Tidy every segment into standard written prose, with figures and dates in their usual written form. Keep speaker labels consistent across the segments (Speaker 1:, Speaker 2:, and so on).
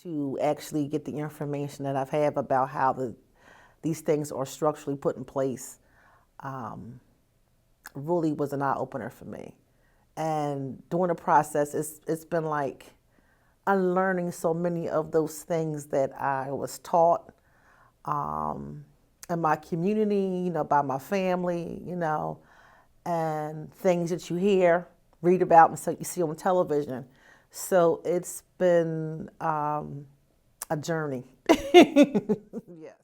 Speaker 1: to actually get the information that I've had about how these things are structurally put in place really was an eye opener for me. And during the process, it's been like unlearning so many of those things that I was taught in my community, by my family, and things that you hear, read about, and so you see on television. So it's been a journey. Yes.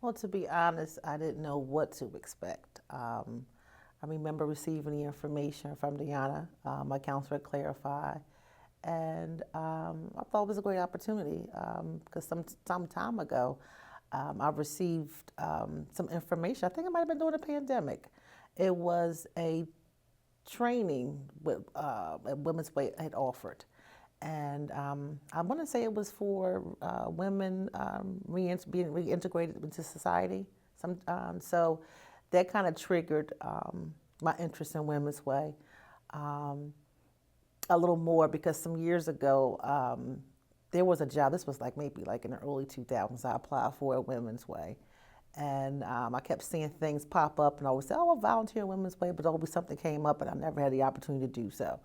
Speaker 1: Well, to be honest, I didn't know what to expect. I remember receiving the information from Deanna, my counselor, clarified, and I thought it was a great opportunity because some time ago, I received some information. I think it might have been during the pandemic. It was a training at Women's Way had offered. And I want to say it was for women being reintegrated into society. So that kind of triggered my interest in Women's Way a little more because some years ago there was a job. This was like maybe like in the early 2000s. I applied for a Women's Way. And I kept seeing things pop up, and I would say, "Oh, I'll volunteer in Women's Way," but always something came up, and I never had the opportunity to do so.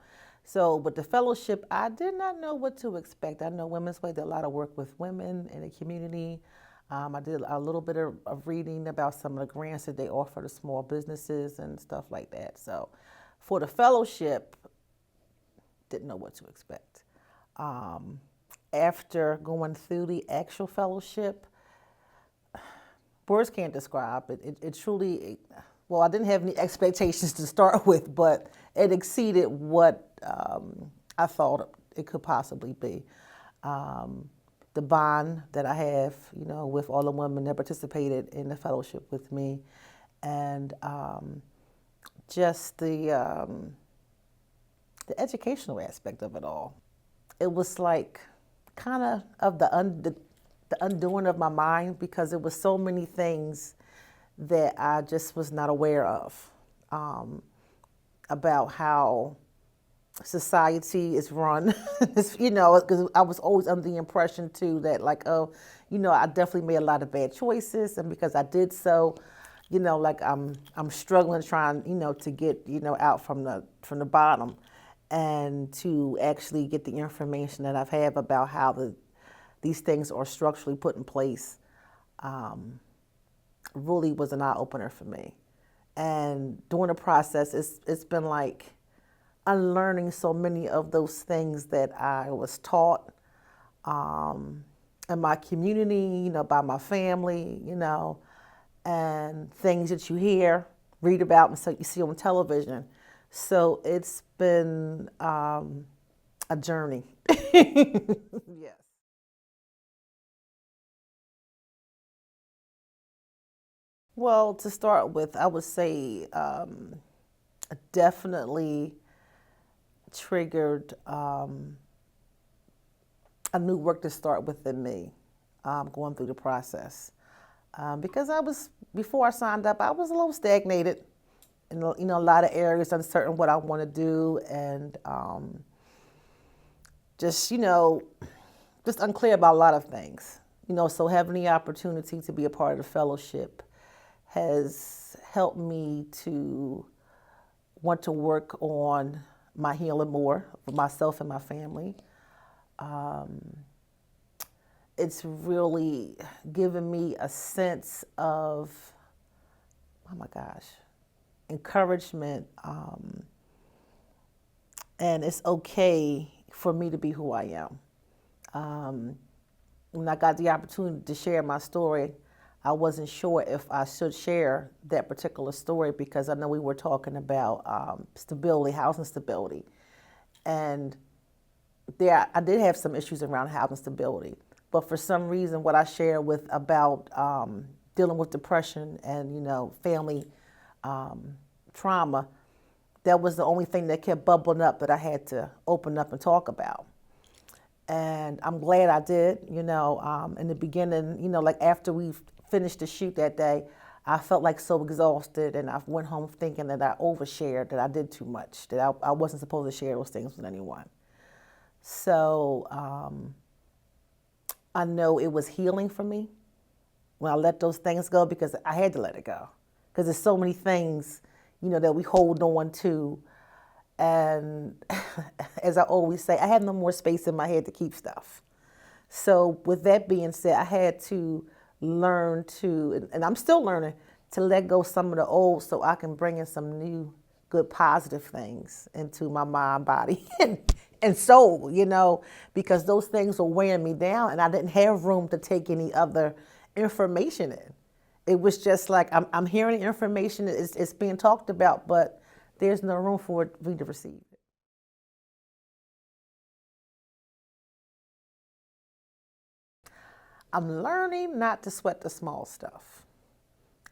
Speaker 1: So, with the fellowship, I did not know what to expect. I know Women's Way did a lot of work with women in the community. I did a little bit of reading about some of the grants that they offer to small businesses and stuff like that. So, for the fellowship, didn't know what to expect. After going through the actual fellowship, words can't describe it. It truly, well, I didn't have any expectations to start with, but it exceeded what I thought it could possibly be. The bond that I have, with all the women that participated in the fellowship with me, and just the educational aspect of it all. It was like kind of the undoing of my mind because it was so many things that I just was not aware of about how society is run. Because I was always under the impression too that like, oh, I definitely made a lot of bad choices, and because I did so, like I'm struggling trying, to get out from the bottom, and to actually get the information that I've had about how these things are structurally put in place really was an eye opener for me. And during the process, it's been like unlearning so many of those things that I was taught in my community, by my family, and things that you hear, read about, and so you see on television. So it's been a journey. Yes. Well, to start with, I would say definitely triggered a new work to start within me going through the process. Because before I signed up, I was a little stagnated in a lot of areas, uncertain what I want to do, and just just unclear about a lot of things. So having the opportunity to be a part of the fellowship has helped me to want to work on my healing more for myself and my family. It's really given me a sense of, oh my gosh, encouragement, and it's okay for me to be who I am. When I got the opportunity to share my story, I wasn't sure if I should share that particular story because I know we were talking about stability, housing stability. And I did have some issues around housing stability. But for some reason, what I share with about dealing with depression and, family trauma, that was the only thing that kept bubbling up that I had to open up and talk about. And I'm glad I did, in the beginning, like after we finished the shoot that day, I felt like so exhausted, and I went home thinking that I overshared, that I did too much, that I wasn't supposed to share those things with anyone. So I know it was healing for me when I let those things go, because I had to let it go. Because there's so many things, that we hold on to. And as I always say, I have no more space in my head to keep stuff. So with that being said, I had to learn to, and I'm still learning, to let go some of the old so I can bring in some new, good, positive things into my mind, body, and soul, because those things were weighing me down, and I didn't have room to take any other information in. It was just like, I'm hearing the information, it's being talked about, but there's no room for me to receive. I'm learning not to sweat the small stuff.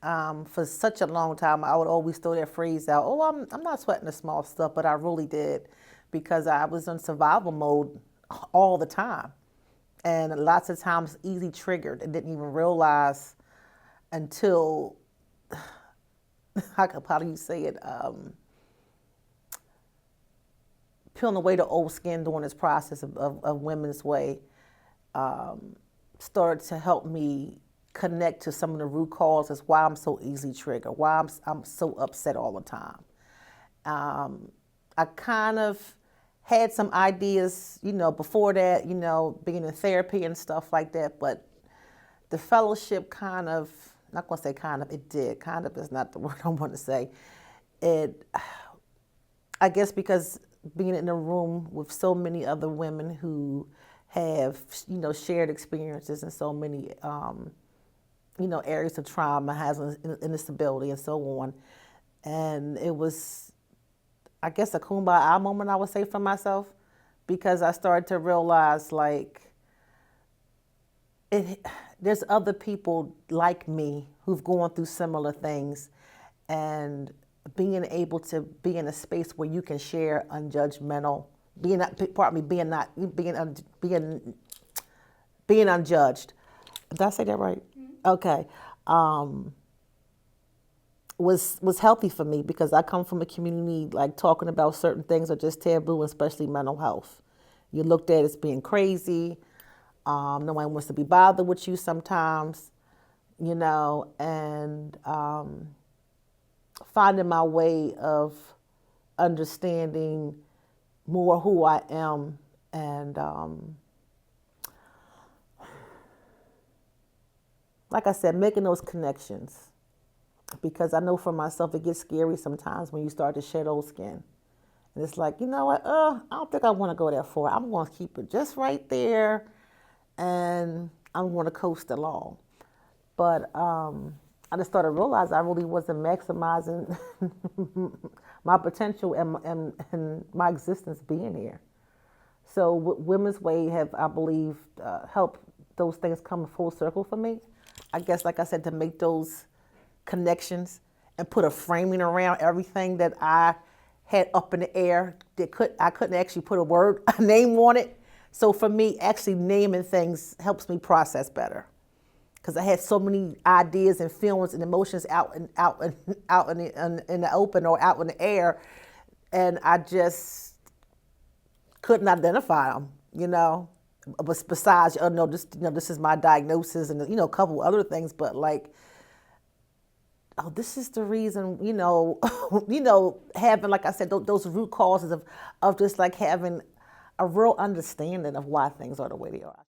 Speaker 1: For such a long time, I would always throw that phrase out, oh, I'm not sweating the small stuff, but I really did, because I was in survival mode all the time. And lots of times easy triggered and didn't even realize until, how do you say it, peeling away the old skin during this process of Women's Way started to help me connect to some of the root causes why I'm so easily triggered, why I'm so upset all the time. I kind of had some ideas, before that, being in therapy and stuff like that, but the fellowship kind of, not going to say kind of, it did. Kind of is not the word I want to say. I guess because being in a room with so many other women who have, shared experiences in so many, areas of trauma, has an disability and so on. And it was, I guess, a kumbaya moment, I would say, for myself, because I started to realize, like, there's other people like me who've gone through similar things, and being able to be in a space where you can share unjudgmental, being unjudged. Did I say that right? Mm-hmm. Okay. Was healthy for me, because I come from a community, like, talking about certain things are just taboo, especially mental health. You're looked at as being crazy. No one wants to be bothered with you sometimes, and finding my way of understanding more who I am, and like I said, making those connections, because I know for myself it gets scary sometimes when you start to shed old skin. And it's like, you know what, I don't think I want to go that far. I'm going to keep it just right there, and I'm going to coast along. But I just started to realize I really wasn't maximizing my potential and my existence being here. So Women's Way have, I believe, helped those things come full circle for me. I guess, like I said, to make those connections and put a framing around everything that I had up in the air. I couldn't actually put a name on it. So for me, actually naming things helps me process better, because I had so many ideas and feelings and emotions out in the open or out in the air, and I just couldn't identify them, But besides, no, this is my diagnosis, and a couple other things, but like, oh, this is the reason, having, like I said, those root causes of just like having a real understanding of why things are the way they are.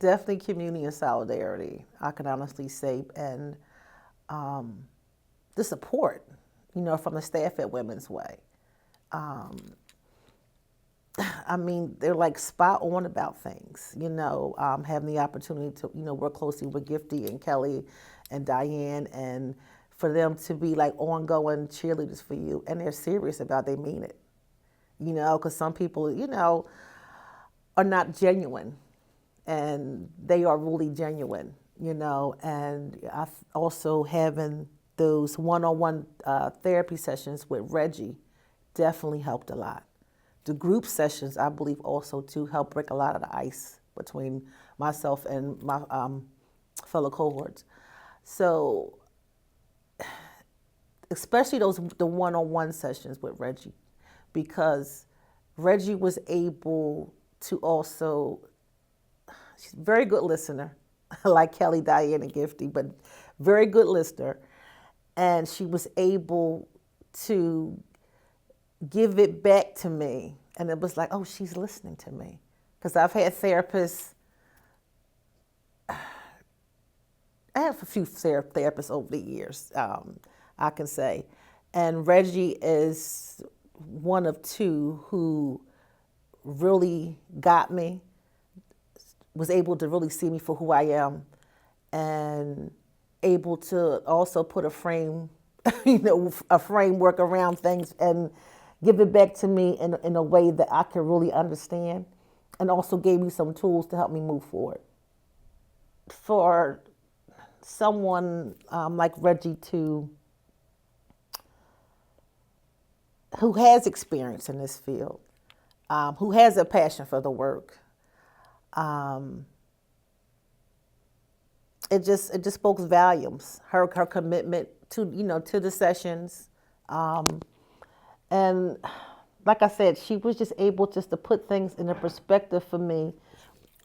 Speaker 1: Definitely community and solidarity, I can honestly say, and the support, from the staff at Women's Way. I mean, they're like spot on about things, having the opportunity to, work closely with Gifty and Kelly and Diane, and for them to be like ongoing cheerleaders for you, and they're serious about it, they mean it, because some people, are not genuine, and they are really genuine, and I also having those one-on-one therapy sessions with Reggie definitely helped a lot. The group sessions, I believe, also to help break a lot of the ice between myself and my fellow cohorts. So, especially the one-on-one sessions with Reggie, because Reggie was able to also, she's a very good listener, like Kelly, Diane, and Gifty, but very good listener. And she was able to give it back to me. And it was like, oh, she's listening to me. Because I've had therapists, I have a few therapists over the years, I can say. And Reggie is one of two who really got me, was able to really see me for who I am, and able to also put a frame, a framework around things and give it back to me in a way that I can really understand, and also gave me some tools to help me move forward. For someone like Reggie who has experience in this field, who has a passion for the work, it just spoke volumes. Her commitment to to the sessions, and like I said, she was just able just to put things in a perspective for me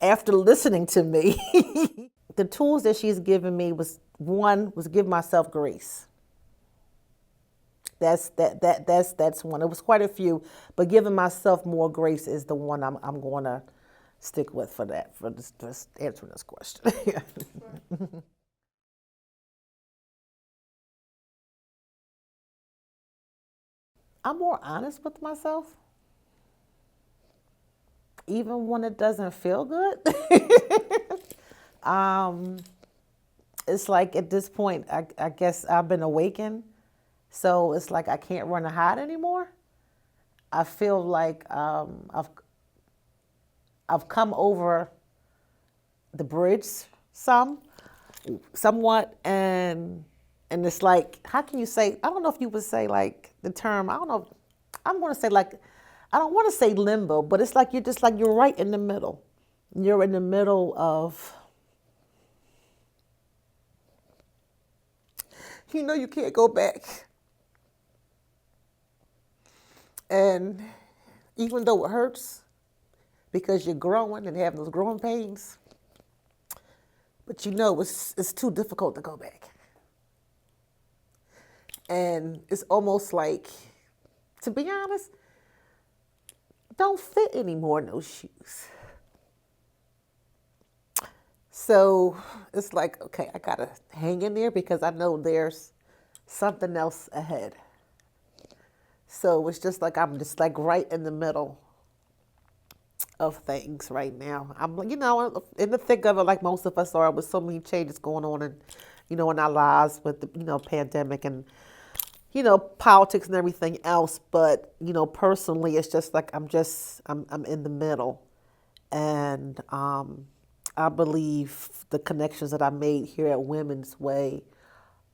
Speaker 1: after listening to me. The tools that she's given me was give myself grace. That's one. It was quite a few, but giving myself more grace is the one I'm going to stick with for this answering this question. I'm more honest with myself, even when it doesn't feel good. It's like at this point, I guess I've been awakened, so it's like I can't run and hide anymore. I feel like I've come over the bridge somewhat, and it's like, how can you say? I don't know if you would say like the term. I don't know. I'm going to say like, I don't want to say limbo, but it's like you're right in the middle. You're in the middle of. You can't go back. And even though it hurts, because you're growing and having those growing pains, but it's too difficult to go back. And it's almost like, to be honest, don't fit anymore in those shoes. So it's like, okay, I gotta hang in there because I know there's something else ahead. So it's just like I'm just like right in the middle of things right now. I'm in the thick of it, like most of us are, with so many changes going on in our lives with the pandemic and politics and everything else. But personally, it's just like I'm in the middle, and I believe the connections that I made here at Women's Way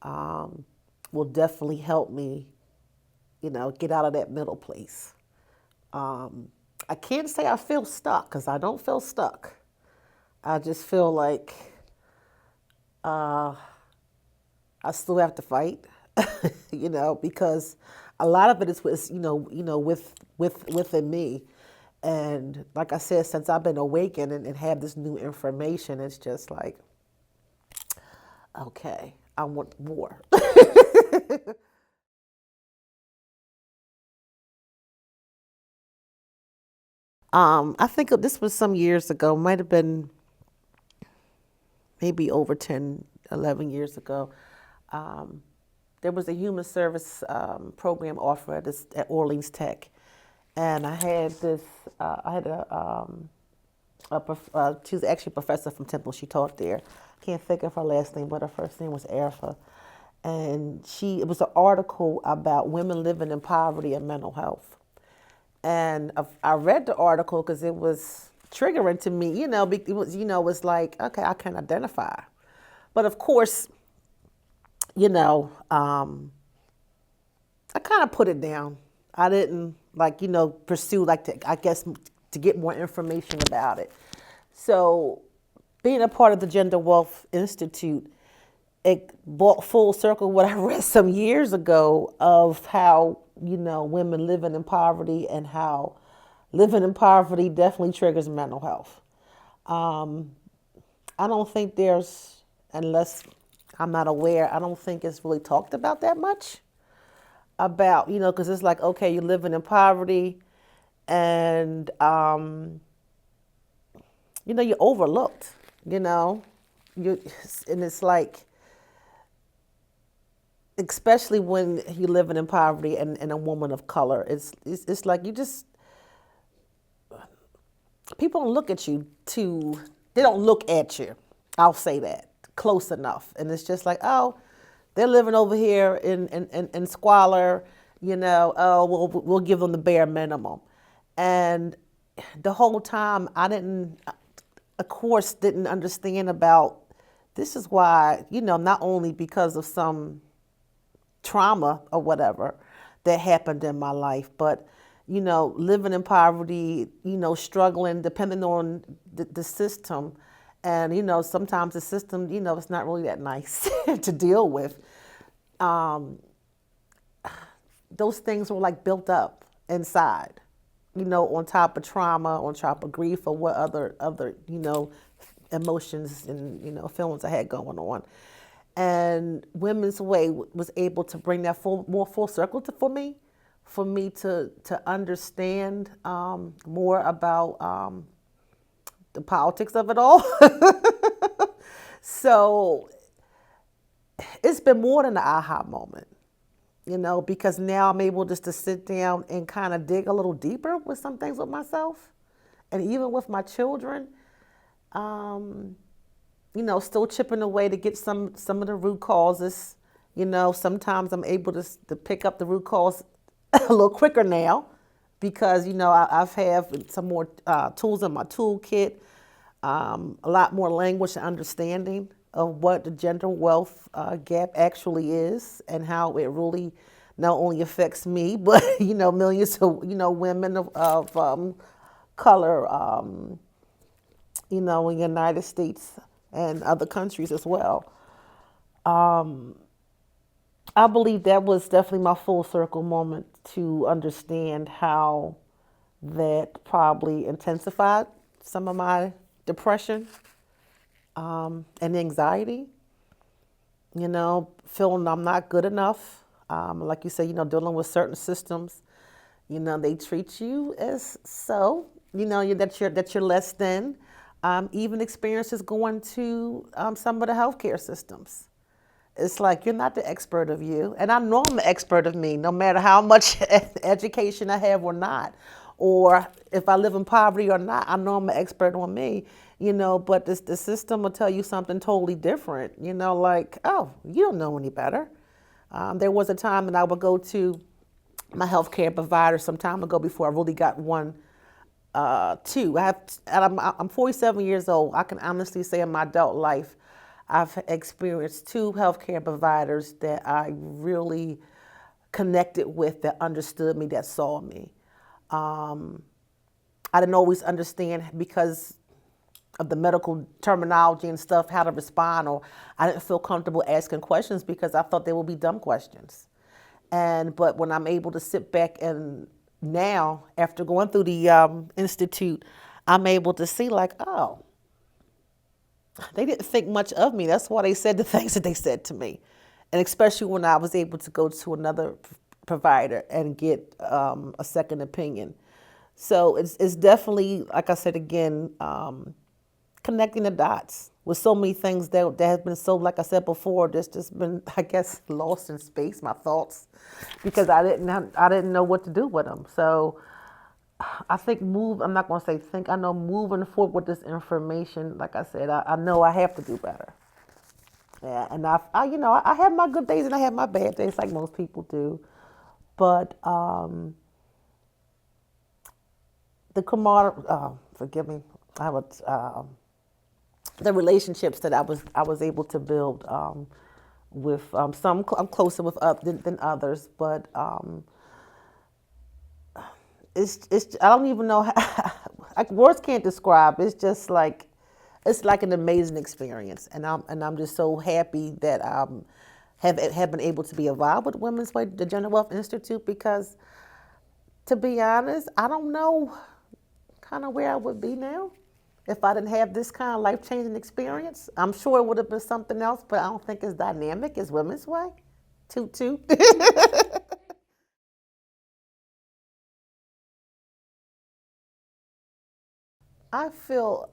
Speaker 1: will definitely help me, get out of that middle place. I can't say I feel stuck, because I don't feel stuck. I just feel like I still have to fight, because a lot of it is within me. And like I said, since I've been awakened and have this new information, it's just like, okay, I want more. I think this was some years ago, might have been maybe over 10, 11 years ago. There was a human service program offered at Orleans Tech. And I had she was actually a professor from Temple. She taught there. Can't think of her last name, but her first name was Erica. And it was an article about women living in poverty and mental health. And I read the article because it was triggering to me. It was like, okay, I can identify. But of course, I kind of put it down. I didn't pursue to get more information about it. So, being a part of the Gender Wealth Institute, it brought full circle what I read some years ago of how, women living in poverty and how living in poverty definitely triggers mental health. Um, I don't think there's, unless I'm not aware, I don't think it's really talked about that much. About, because it's like, okay, you're living in poverty and, you're overlooked, you know. You, and it's like, especially when you're living in poverty and a woman of color, it's like you just, people don't look at you too, they don't look at you, I'll say that, close enough. And it's just like, oh, they're living over here in squalor, oh, we'll give them the bare minimum. And the whole time I didn't, of course, didn't understand about this is why, not only because of some trauma or whatever that happened in my life, but living in poverty, struggling, depending on the system. And, sometimes the system, it's not really that nice to deal with. Um, those things were like built up inside, on top of trauma, on top of grief, or what other, emotions and, feelings I had going on. And Women's Way was able to bring that more full circle for me to understand more about the politics of it all. So it's been more than an aha moment, because now I'm able just to sit down and kind of dig a little deeper with some things with myself, and even with my children. Still chipping away to get some of the root causes. Sometimes I'm able to pick up the root cause a little quicker now because, I've have some more tools in my toolkit, a lot more language and understanding of what the gender wealth gap actually is and how it really not only affects me, but, millions of, women of color, in the United States and other countries as well. I believe that was definitely my full circle moment to understand how that probably intensified some of my depression and anxiety. Feeling I'm not good enough. Like you say, dealing with certain systems. They treat you as so. That you're less than. Even experiences going to some of the healthcare systems. It's like you're not the expert of you, and I know I'm the expert of me, no matter how much education I have or not, or if I live in poverty or not. I know I'm an expert on me, But the system will tell you something totally different, like, oh, you don't know any better. There was a time that I would go to my healthcare provider some time ago before I really got one. Two. I'm 47 years old. I can honestly say in my adult life, I've experienced two healthcare providers that I really connected with, that understood me, that saw me. I didn't always understand because of the medical terminology and stuff, how to respond, or I didn't feel comfortable asking questions because I thought they would be dumb questions. But when I'm able to sit back and now, after going through the institute, I'm able to see like, oh, they didn't think much of me. That's why they said the things that they said to me. And especially when I was able to go to another provider and get a second opinion. So it's definitely, like I said again, connecting the dots with so many things that have been so, like I said before, just been, I guess, lost in space, my thoughts, because I didn't know what to do with them. So I think I'm not going to say think, I know moving forward with this information, like I said, I know I have to do better. Yeah, and I have my good days and I have my bad days like most people do. But the camaraderie, forgive me, I would, the relationships that I was able to build with some I'm closer with than others, but it's I don't even know like words can't describe. It's just like it's like an amazing experience, and I'm just so happy that have been able to be involved with Women's Way, the Gender Wealth Institute, because to be honest, I don't know kind of where I would be now if I didn't have this kind of life changing experience. I'm sure it would have been something else, but I don't think it's dynamic as Women's Way. Toot toot. I feel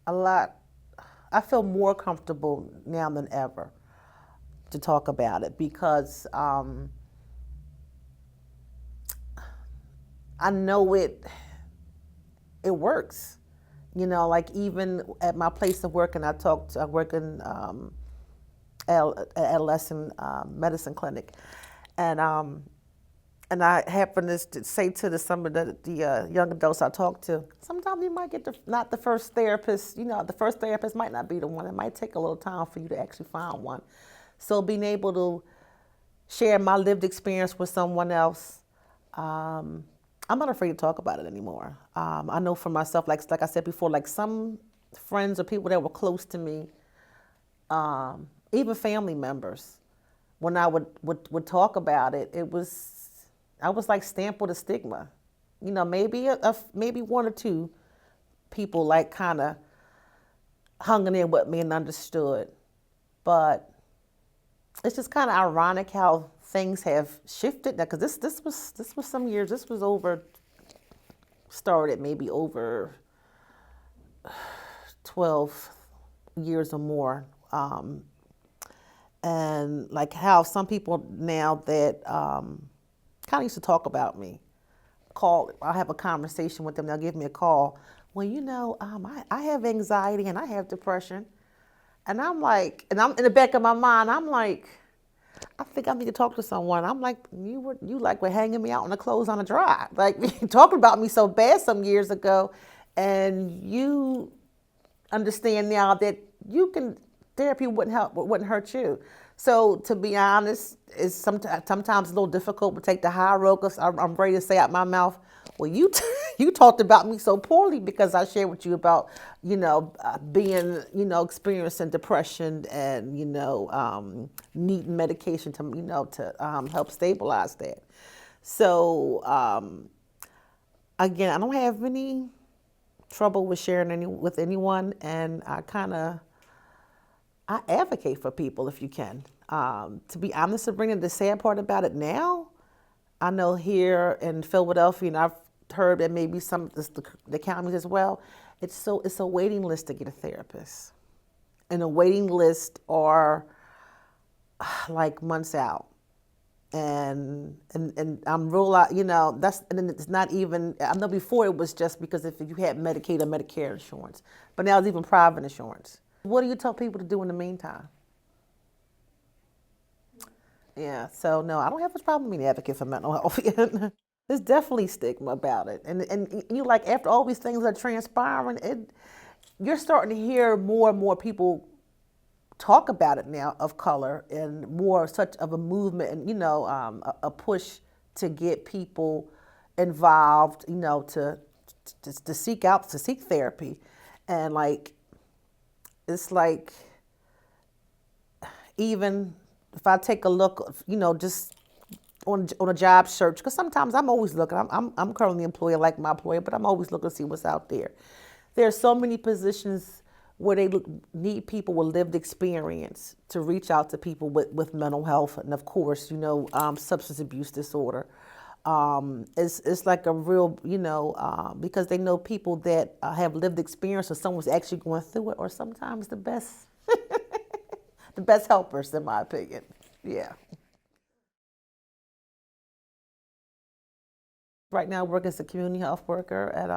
Speaker 1: a lot, I feel more comfortable now than ever to talk about it because I know it works. You know, like even at my place of work, and I work in adolescent medicine clinic, and um, and I happen to say to some of the young adults I talk to, sometimes you might get not the first therapist. You know, the first therapist might not be the one. It might take a little time for you to actually find one. So being able to share my lived experience with someone else, um, I'm not afraid to talk about it anymore. I know for myself, like I said before, like some friends or people that were close to me, even family members, when I would talk about it, I was like stamped with a stigma. You know, maybe maybe one or two people like kind of hung in there with me and understood, but it's just kind of ironic how things have shifted now. Because this was some years. This was over started maybe over 12 years or more. And like how some people now that kind of used to talk about me, I'll have a conversation with them, they'll give me a call. Well, you know, I have anxiety and I have depression. And I'm like, and I'm in the back of my mind, I'm like, I think I need to talk to someone. I'm like, you like were hanging me out on the clothes on a dry. Like talking about me so bad some years ago, and you understand now that you can therapy wouldn't hurt you. So to be honest, it's sometimes a little difficult to take the high road because I'm ready to say out my mouth, well, you talked about me so poorly because I shared with you about being experiencing depression and needing medication to help stabilize that. So again, I don't have any trouble with sharing with anyone, and I advocate for people if you can. To be honest, Sabrina, the sad part about it now, I know here in Philadelphia, and I've heard that maybe some of the counties as well, it's a waiting list to get a therapist. And the waiting list are like months out. And I'm real, that's, and then it's not even, I know before it was just because if you had Medicaid or Medicare insurance, but now it's even private insurance. What do you tell people to do in the meantime? Yeah, so no, I don't have a problem being an advocate for mental health. There's definitely stigma about it, and you like after all these things are transpiring, you're starting to hear more and more people talk about it now of color and more such of a movement and a push to get people involved, to seek therapy, and like it's like even if I take a look, just on a job search, because sometimes I'm always looking. I'm currently employed like my employer, but I'm always looking to see what's out there. There are so many positions where they need people with lived experience to reach out to people with mental health and of course, substance abuse disorder. It's like a real, because they know people that have lived experience or someone's actually going through it, or sometimes the best, the best helpers, in my opinion. Yeah. Right now, I work as a community health worker at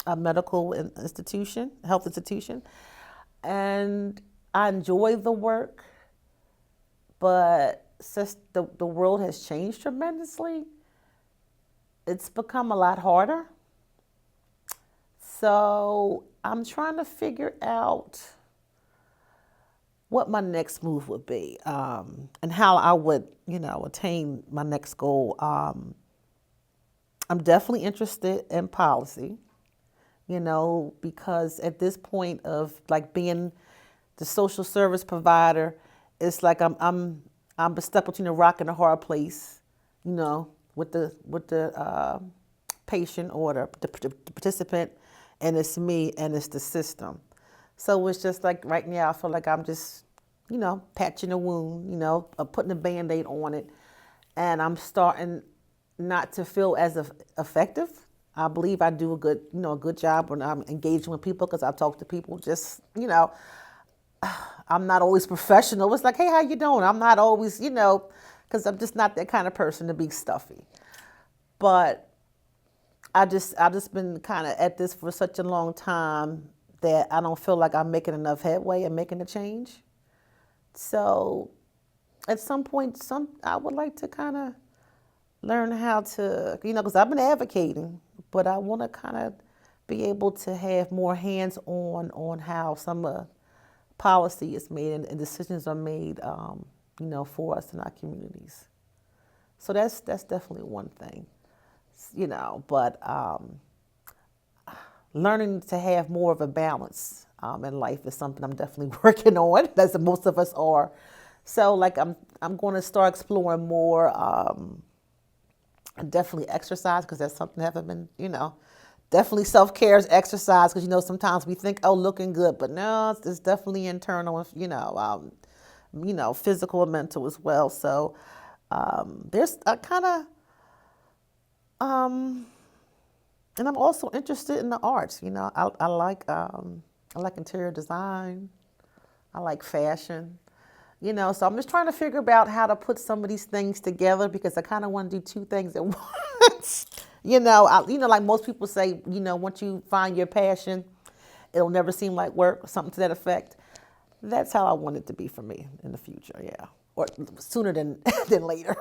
Speaker 1: a medical institution, health institution, and I enjoy the work, but since the world has changed tremendously, it's become a lot harder. So I'm trying to figure out what my next move would be, and how I would, attain my next goal. I'm definitely interested in policy. because at this point of like being the social service provider, it's like I'm stuck between a rock and a hard place, with the patient or the participant, and it's me and it's the system. So it's just like right now I feel like I'm just, patching a wound, putting a Band-Aid on it, and I'm starting not to feel as effective. I believe I do a good job when I'm engaging with people because I talk to people. Just I'm not always professional. It's like, hey, how you doing? I'm not always, because I'm just not that kind of person to be stuffy. But I just been kind of at this for such a long time that I don't feel like I'm making enough headway and making a change. So at some point, I would like to kind of learn how to, because I've been advocating, but I want to kind of be able to have more hands on how some policy is made and decisions are made, for us in our communities. So that's definitely one thing, but learning to have more of a balance in life is something I'm definitely working on, as most of us are. So like I'm going to start exploring more. Definitely exercise because that's something I haven't been, definitely self-care is exercise because, sometimes we think, oh, looking good, but no, it's definitely internal, physical and mental as well. So there's a kind of, and I'm also interested in the arts. I like interior design. I like fashion. So I'm just trying to figure out how to put some of these things together because I kind of want to do two things at once. Like most people say, once you find your passion, it'll never seem like work or something to that effect. That's how I want it to be for me in the future, yeah. Or sooner than later.